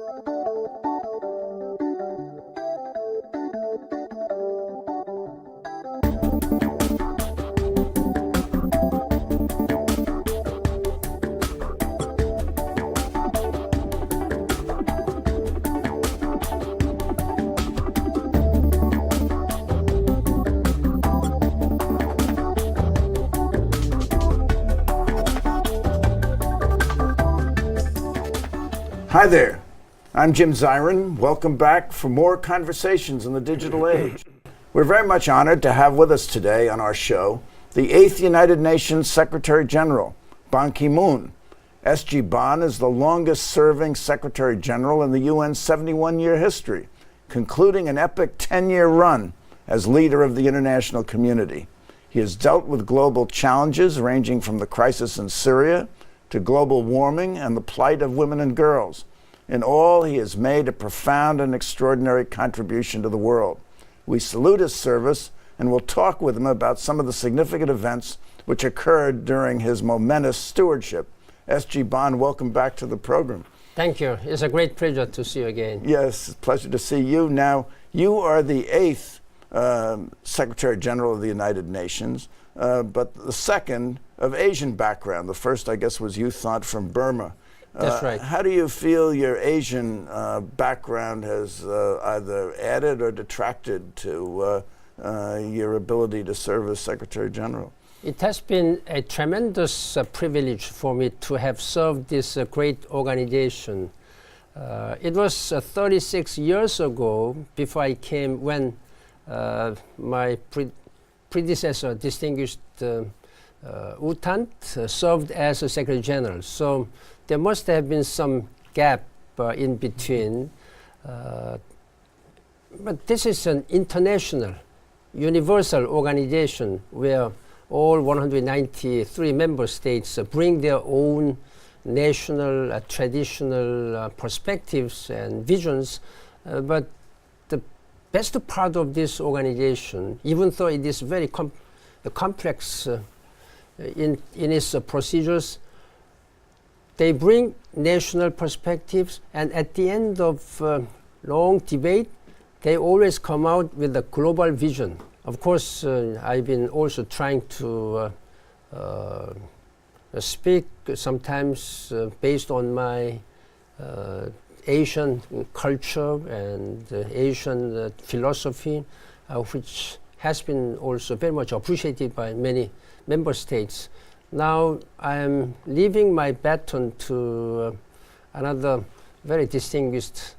Hi there, I'm Jim Zirin. Welcome back for more conversations in the digital age. We're very much honored to have with us today on our show the 8th United Nations Secretary General, Ban Ki-moon. S.G. Ban is the longest serving Secretary General in the UN's 71-year history, concluding an epic 10-year run as leader of the international community. He has dealt with global challenges ranging from the crisis in Syria to global warming and the plight of women and girls. In all, he has made a profound and extraordinary contribution to the world. We salute his service and will talk with him about some of the significant events which occurred during his momentous stewardship. S.G. Ban, welcome back to the program. Thank you. It's a great pleasure to see you again. Yes, it's a pleasure to see you. Now, you are the 8th Secretary General of the United Nations, but the second of Asian background. The first, I guess, was you thought from Burma. That's right. How do you feel your Asian background has either added or detracted to your ability to serve as Secretary General? It has been a tremendous privilege for me to have served this great organization. It was 36 years ago before I came when my predecessor, distinguished U Thant, served as a Secretary General. So there must have been some gap in between. But this is an international, universal organization where all 193 member states bring their own national, traditional perspectives and visions. But the best part of this organization, even though it is very complex in its procedures, they bring national perspectives, and at the end of long debate, they always come out with a global vision. Of course, I've been also trying to speak sometimes based on my Asian culture and Asian philosophy, which has been also very much appreciated by many member states. Now I am leaving my baton to another very distinguished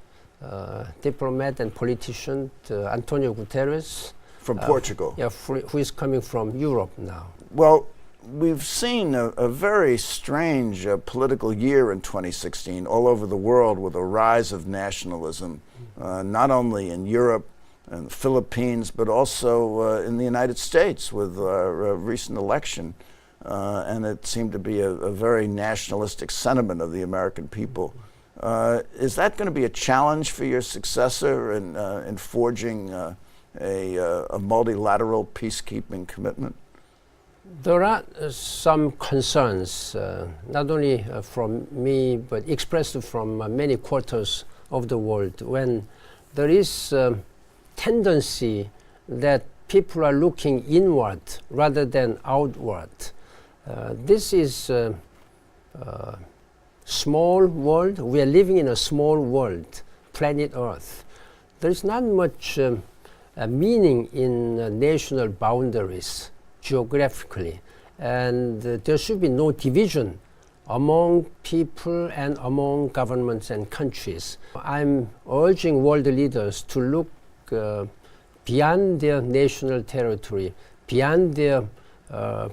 diplomat and politician, Antonio Guterres. From Portugal. Yeah, who is coming from Europe now. Well, we've seen a very strange political year in 2016 all over the world with a rise of nationalism, not only in Europe and the Philippines, but also in the United States with a recent election. And it seemed to be a very nationalistic sentiment of the American people. Is that going to be a challenge for your successor in forging a multilateral peacekeeping commitment? There are some concerns, not only from me, but expressed from many quarters of the world, when there is a tendency that people are looking inward rather than outward. This is a small world. We are living in a small world, planet Earth. There is not much meaning in national boundaries geographically, and there should be no division among people and among governments and countries. I'm urging world leaders to look beyond their national territory, beyond their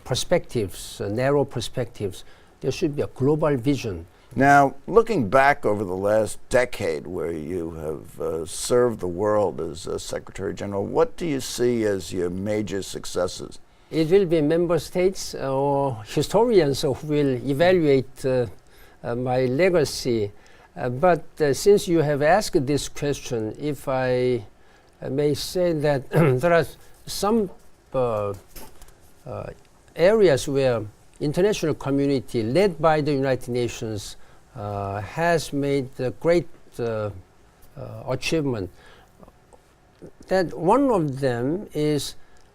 perspectives, narrow perspectives. There should be a global vision. Now, looking back over the last decade where you have served the world as Secretary General, what do you see as your major successes? It will be member states or historians who will evaluate my legacy. But since you have asked this question, if I may say that there are some areas where international community led by the United Nations has made great achievement. That one of them is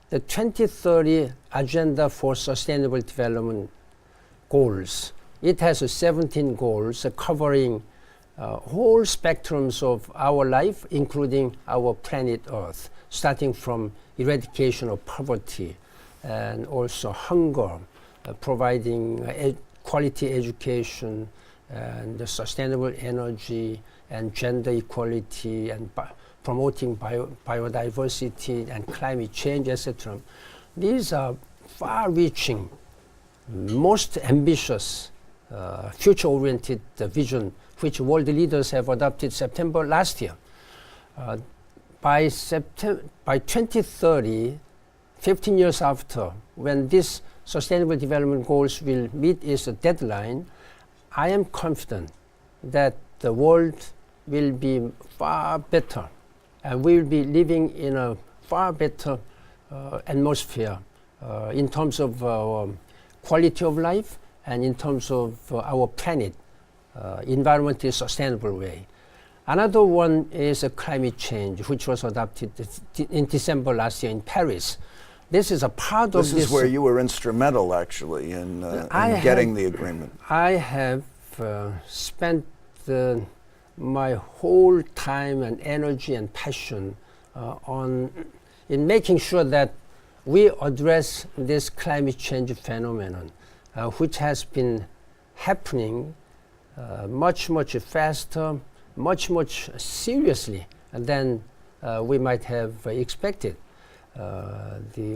the 2030 Agenda for Sustainable Development Goals. It has 17 goals covering whole spectrums of our life, including our planet Earth, starting from eradication of poverty and also hunger, providing quality education and sustainable energy and gender equality and promoting biodiversity and climate change, etc. These are far-reaching, most ambitious, future-oriented vision which world leaders have adopted September last year. By 2030, 15 years after, when these Sustainable Development Goals will meet its deadline, I am confident that the world will be far better, and we will be living in a far better atmosphere in terms of quality of life and in terms of our planet, environmentally sustainable way. Another one is climate change, which was adopted in December last year in Paris. This is a part of this. This is where you were instrumental, actually, in getting the agreement. I have spent my whole time and energy and passion in making sure that we address this climate change phenomenon, which has been happening much faster, much seriously than we might have expected. The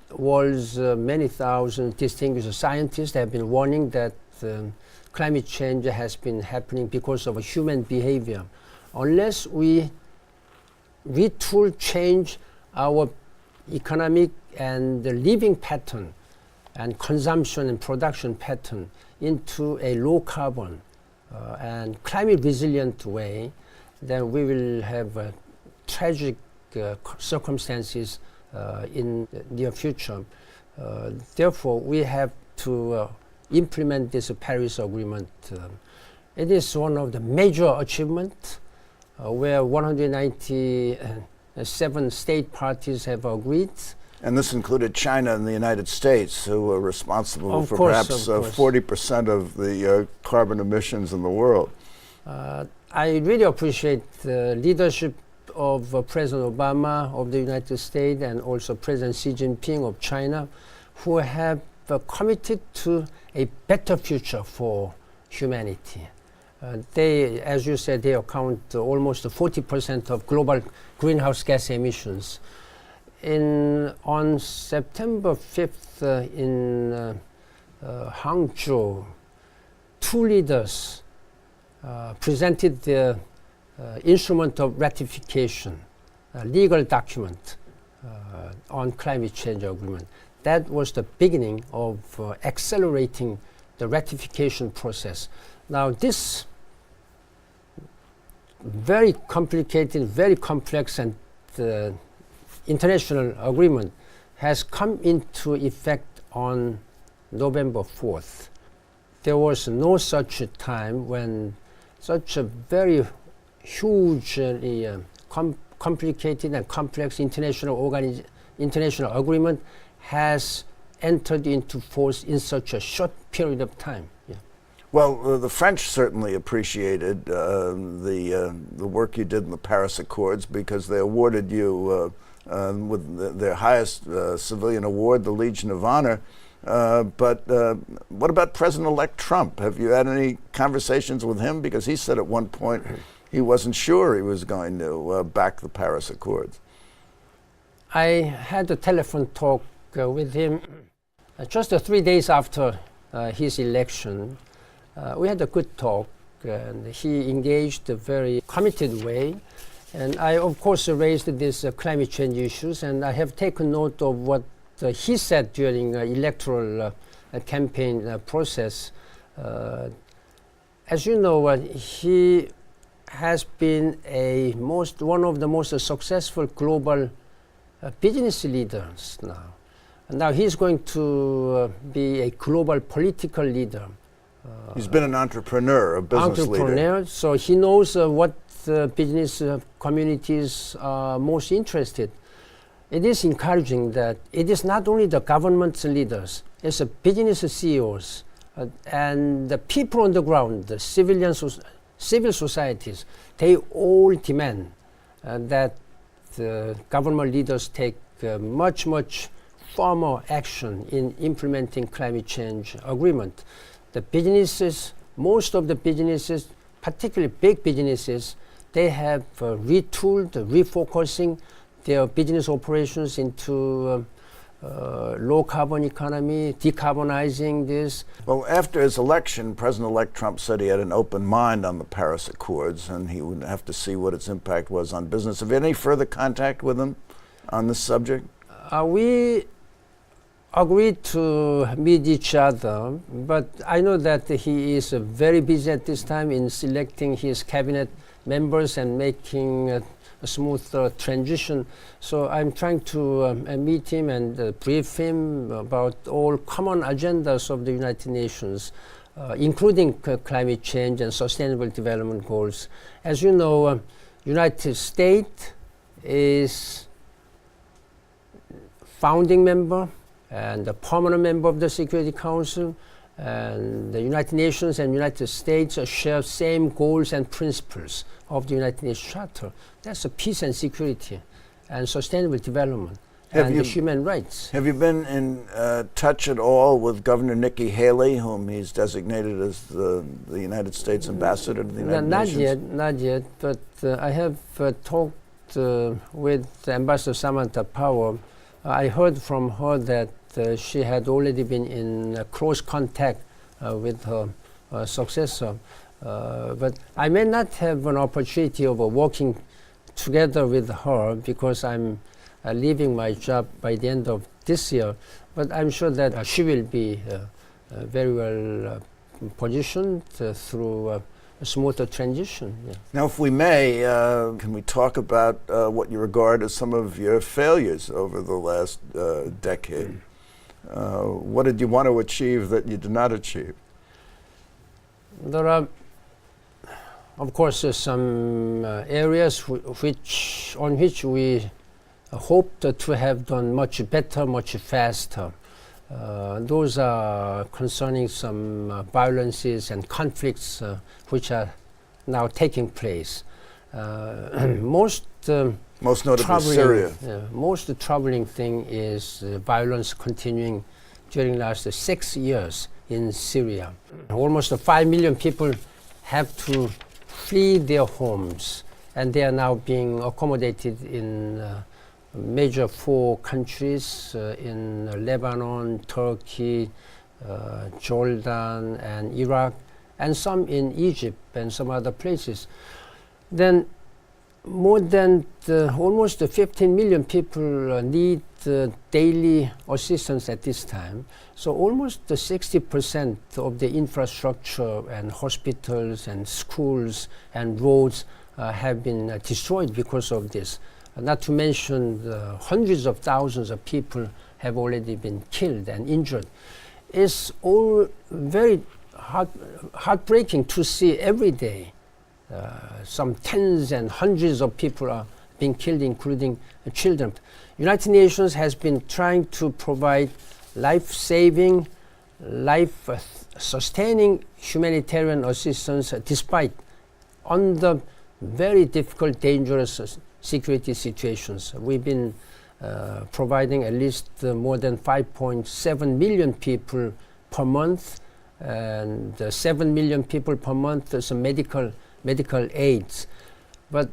world's many thousand distinguished scientists have been warning that climate change has been happening because of human behavior. Unless we retool, change our economic and the living pattern and consumption and production pattern into a low carbon and climate resilient way, then we will have tragic circumstances in the near future. Therefore, we have to implement this Paris Agreement. It is one of the major achievements where 197 state parties have agreed. And this included China and the United States, who were responsible of for course, perhaps 40% of the carbon emissions in the world. I really appreciate the leadership of President Obama of the United States and also President Xi Jinping of China, who have committed to a better future for humanity. They, as you said, they account almost 40% of global greenhouse gas emissions. On September 5th in Hangzhou, two leaders presented the instrument of ratification, a legal document on climate change agreement. That was the beginning of accelerating the ratification process. Now, this very complicated, very complex and international agreement has come into effect on November 4th. There was no such time when such a very hugely complicated and complex international agreement has entered into force in such a short period of time. Yeah. Well, the French certainly appreciated the work you did in the Paris Accords, because they awarded you with their highest civilian award, the Legion of Honor. But what about President-elect Trump? Have you had any conversations with him? Because he said at one point he wasn't sure he was going to back the Paris Accords. I had a telephone talk with him just 3 days after his election. We had a good talk, and he engaged a very committed way. And I, of course, raised these climate change issues, and I have taken note of what he said during electoral campaign process. As you know, he has been one of the most successful global business leaders now. And now he's going to be a global political leader He's been an entrepreneur, a business leader. So he knows what business communities are most interested. It is encouraging that it is not only the government leaders, it's the business CEOs and the people on the ground, the civil societies. They all demand that the government leaders take much firmer action in implementing climate change agreement. The businesses, most of the businesses, particularly big businesses, they have retooled, refocusing their business operations into low carbon economy, decarbonizing this. Well, after his election, President-elect Trump said he had an open mind on the Paris Accords and he would have to see what its impact was on business. Have you had any further contact with him on this subject? We agreed to meet each other, but I know that he is very busy at this time in selecting his cabinet members and making a smooth transition. So I'm trying to meet him and brief him about all common agendas of the United Nations, including climate change and sustainable development goals. As you know, United States is founding member and a permanent member of the Security Council, and the United Nations and United States share same goals and principles of the United Nations Charter. That's peace and security and sustainable development and the human rights. Have you been in touch at all with Governor Nikki Haley, whom he's designated as the United States ambassador to the United Nations? Not yet, but I have talked with Ambassador Samantha Power. I heard from her that she had already been in close contact with her successor. But I may not have an opportunity of working together with her because I'm leaving my job by the end of this year. But I'm sure that she will be very well positioned through a smoother transition. Yeah. Now, if we may, can we talk about what you regard as some of your failures over the last decade? What did you want to achieve that you did not achieve? There are, of course, some areas on which we hoped to have done much better, much faster. Those are concerning some violences and conflicts which are now taking place. Most notably Syria. Most troubling thing is violence continuing during the last 6 years in Syria. Almost 5 million people have to flee their homes, and they are now being accommodated in major 4 countries in Lebanon, Turkey, Jordan, and Iraq, and some in Egypt and some other places. Then more than almost 15 million people need daily assistance at this time. So almost 60% of the infrastructure and hospitals and schools and roads have been destroyed because of this. Not to mention the hundreds of thousands of people have already been killed and injured. It's all very heartbreaking to see every day. Some tens and hundreds of people are being killed, including children. United Nations has been trying to provide life-saving, life-sustaining humanitarian assistance despite under very difficult, dangerous security situations. We've been providing at least more than 5.7 million people per month, and 7 million people per month as medical aids. But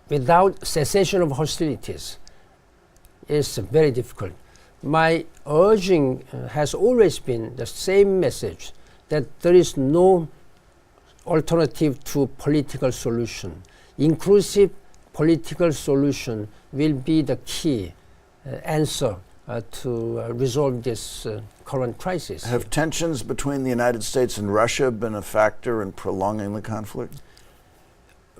without cessation of hostilities, it's very difficult. My urging has always been the same message, that there is no alternative to political solution. Inclusive political solution will be the key answer to resolve this current crisis. Have tensions between the United States and Russia been a factor in prolonging the conflict?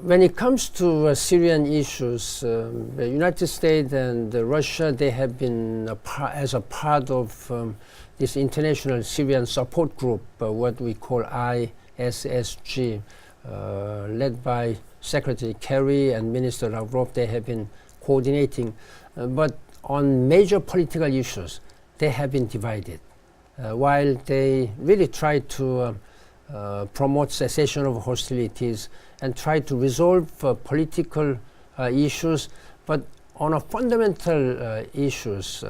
when it comes to Syrian issues, the United States and Russia, they have been as a part of this international Syrian support group, what we call ISSG, led by Secretary Kerry and Minister Lavrov. They have been coordinating, but on major political issues, they have been divided. While they really try to promote cessation of hostilities and try to resolve political issues, but on a fundamental issues,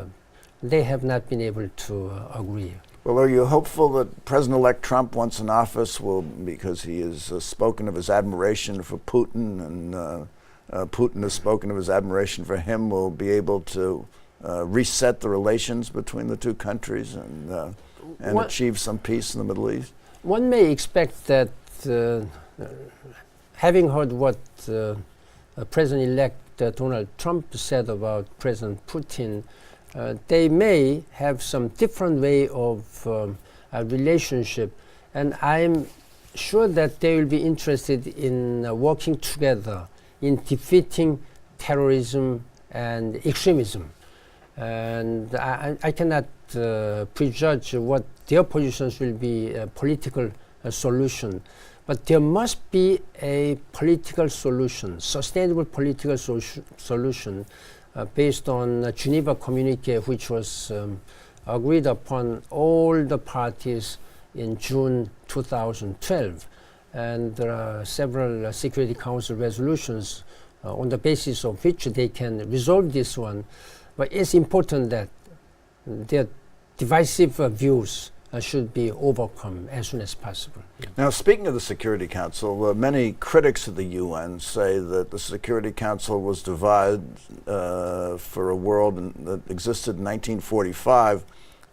they have not been able to agree. Well, are you hopeful that President-elect Trump, once in office, will, because he has spoken of his admiration for Putin, and Putin has spoken of his admiration for him, will be able to reset the relations between the two countries and achieve some peace in the Middle East? One may expect that, having heard what President-elect Donald Trump said about President Putin, they may have some different way of relationship, and I'm sure that they will be interested in working together in defeating terrorism and extremism. And I cannot prejudge what their positions will be a political solution. But there must be a political solution, sustainable political solution based on a Geneva Communique, which was agreed upon all the parties in June 2012. And there are several Security Council resolutions on the basis of which they can resolve this one. But it's important that their divisive views should be overcome as soon as possible. Now, speaking of the Security Council, many critics of the UN say that the Security Council was devised for a world that existed in 1945,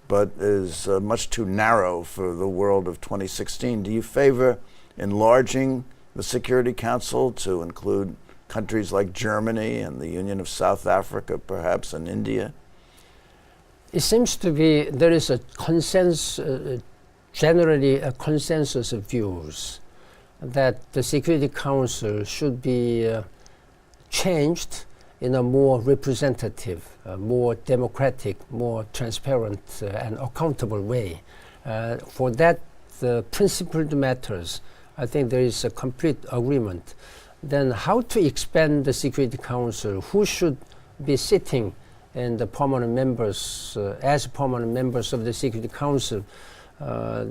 but is much too narrow for the world of 2016. Do you favor enlarging the Security Council to include countries like Germany and the Union of South Africa, perhaps, and India? It seems to be there is a consensus, generally a consensus of views that the Security Council should be changed in a more representative, more democratic, more transparent and accountable way. For that, the principled matters, I think there is a complete agreement. Then how to expand the Security Council, who should be sitting and the permanent members, as permanent members of the Security Council. A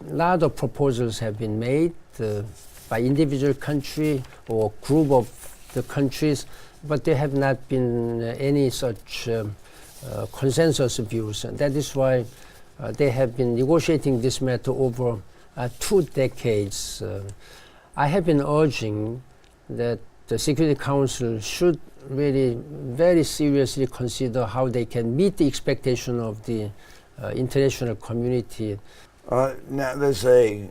lot of proposals have been made by individual country or group of the countries, but there have not been any such consensus views. And that is why they have been negotiating this matter over 2 decades. I have been urging that the Security Council should really very seriously consider how they can meet the expectation of the international community. Now, there's a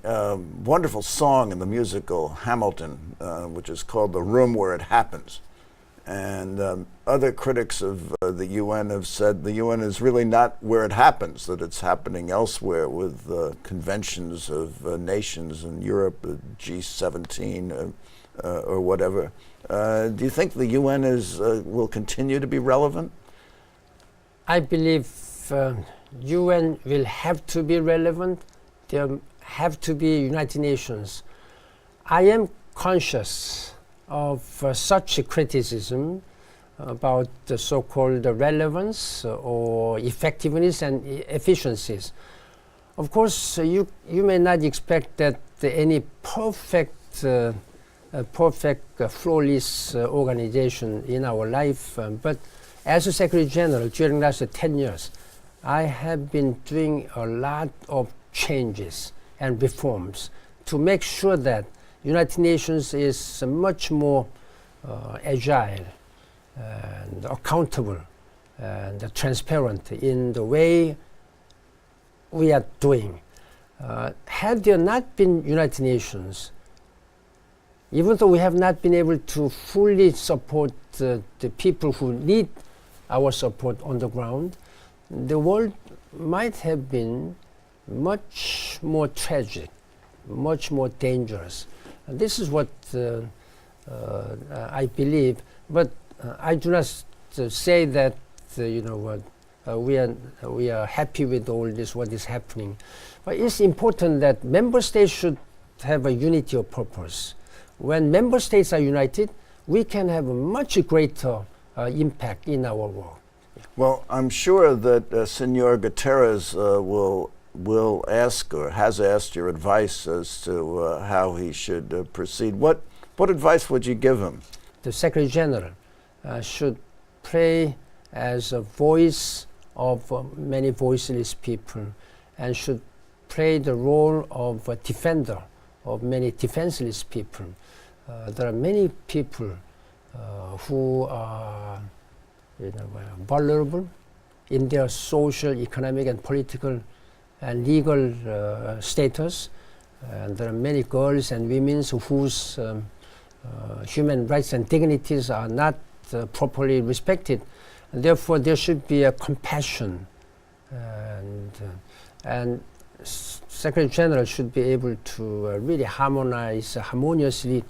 wonderful song in the musical Hamilton, which is called "The Room Where It Happens." And other critics of the UN have said the UN is really not where it happens, that it's happening elsewhere with conventions of nations in Europe, the G17 or whatever. Do you think the UN will continue to be relevant? I believe UN will have to be relevant. There have to be United Nations. I am conscious of such criticism about the so-called relevance or effectiveness and efficiencies. Of course, you may not expect that any perfect, flawless organization in our life, but as a Secretary General during the last 10 years, I have been doing a lot of changes and reforms to make sure that United Nations is much more agile and accountable and transparent in the way we are doing. Had there not been United Nations, even though we have not been able to fully support the people who need our support on the ground, the world might have been much more tragic, much more dangerous. And this is what I believe. But I do not say that we are happy with all this, what is happening. But it's important that member states should have a unity of purpose. When member states are united, we can have a much greater impact in our work. Well, I'm sure that Senor Guterres will ask or has asked your advice as to how he should proceed. What advice would you give him? The Secretary General should play as a voice of many voiceless people and should play the role of a defender of many defenseless people. There are many people who are vulnerable in their social, economic, and political and legal status. And there are many girls and women whose human rights and dignities are not properly respected. And therefore, there should be a compassion, and Secretary General should be able to really harmoniously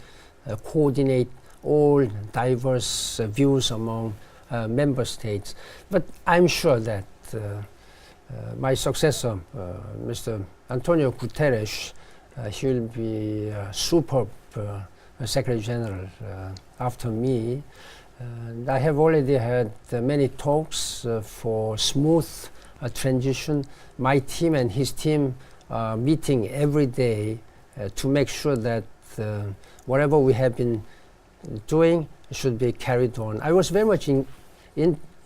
coordinate all diverse views among member states. But I'm sure that my successor, Mr. Antonio Guterres, he'll be a superb Secretary General after me. And I have already had many talks for smooth transition. My team and his team are meeting every day to make sure that whatever we have been doing should be carried on. I was very much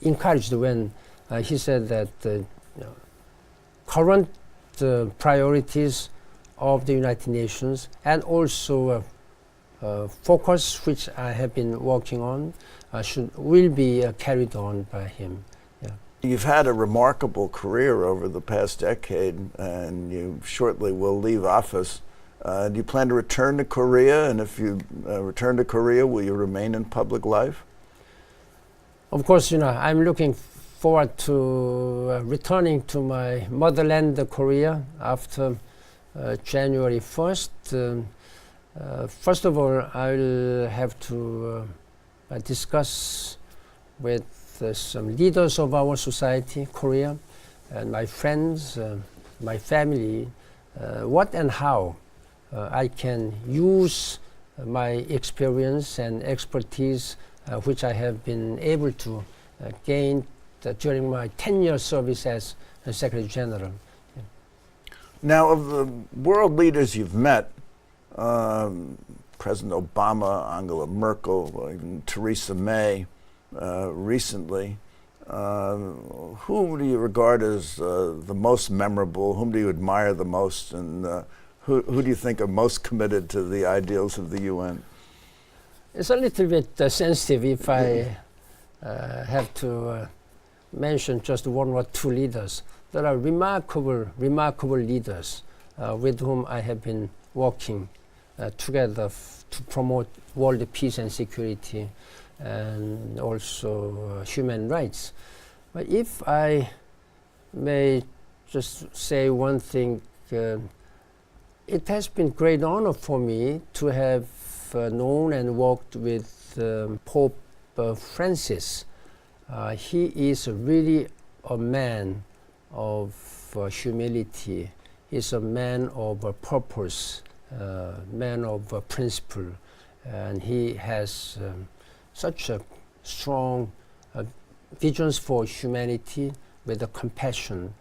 encouraged when he said that current priorities of the United Nations and also focus which I have been working on will be carried on by him. Yeah. You've had a remarkable career over the past decade, and you shortly will leave office. Do you plan to return to Korea? And if you return to Korea, will you remain in public life? Of course, I'm looking forward to returning to my motherland, Korea, after January 1st. First of all, I'll have to discuss with some leaders of our society, Korea, and my friends, my family, what and how I can use my experience and expertise which I have been able to gain during my 10-year service as Secretary General. Yeah. Now, of the world leaders you've met, President Obama, Angela Merkel, even Theresa May recently, whom do you regard as the most memorable? Whom do you admire the most? And who do you think are most committed to the ideals of the UN? It's a little bit sensitive if I have to mention just one or two leaders. There are remarkable leaders with whom I have been working together to promote world peace and security and also human rights. But if I may just say one thing, it has been great honor for me to have known and worked with Pope Francis. He is really a man of humility. He's a man of purpose, man of principle, and he has such a strong visions for humanity with a compassion.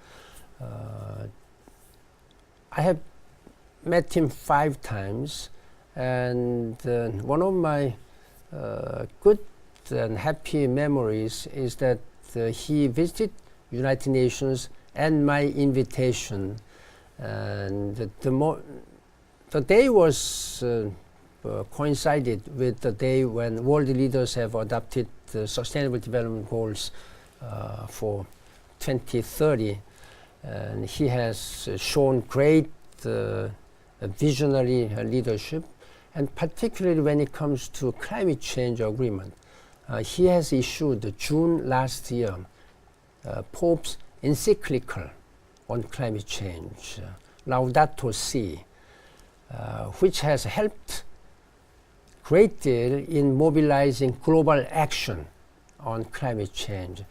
I have met him 5 times, and one of my good and happy memories is that he visited United Nations and my invitation, and the day was coincided with the day when world leaders have adopted the Sustainable Development Goals for 2030, and he has shown great visionary leadership, and particularly when it comes to climate change agreement. He has issued June last year Pope's encyclical on climate change, Laudato Si, which has helped great deal in mobilizing global action on climate change.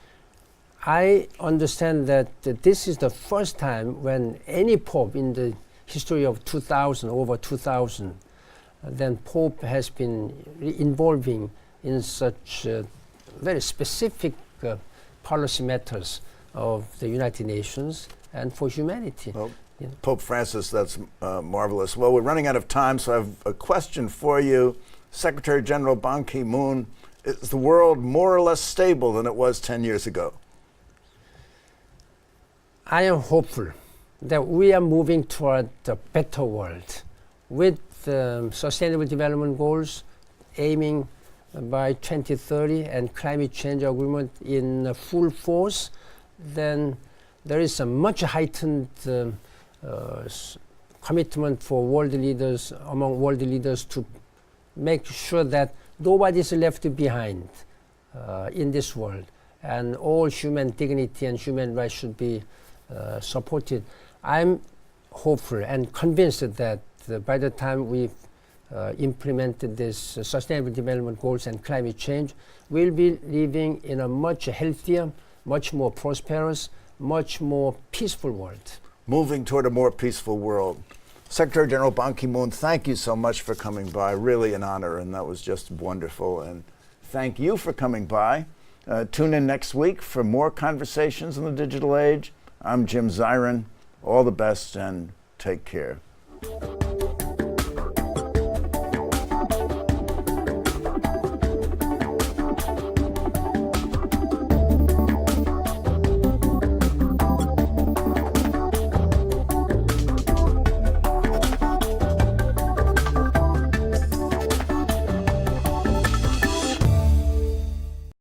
I understand that this is the first time when any pope in the history of 2000, over 2000, then Pope has been involving in such very specific policy matters of the United Nations and for humanity. Well, Pope Francis, that's marvelous. Well, we're running out of time, so I have a question for you. Secretary General Ban Ki-moon, is the world more or less stable than it was 10 years ago? I am hopeful that we are moving toward a better world with Sustainable Development Goals aiming by 2030 and climate change agreement in full force. Then there is a much heightened commitment for world leaders, among world leaders, to make sure that nobody is left behind in this world, and all human dignity and human rights should be supported. I'm hopeful and convinced that by the time we've implemented this Sustainable Development Goals and climate change, we'll be living in a much healthier, much more prosperous, much more peaceful world. Moving toward a more peaceful world. Secretary General Ban Ki-moon, thank you so much for coming by. Really an honor, and that was just wonderful. And thank you for coming by. Tune in next week for more conversations in the digital age. I'm Jim Zirin. All the best and take care.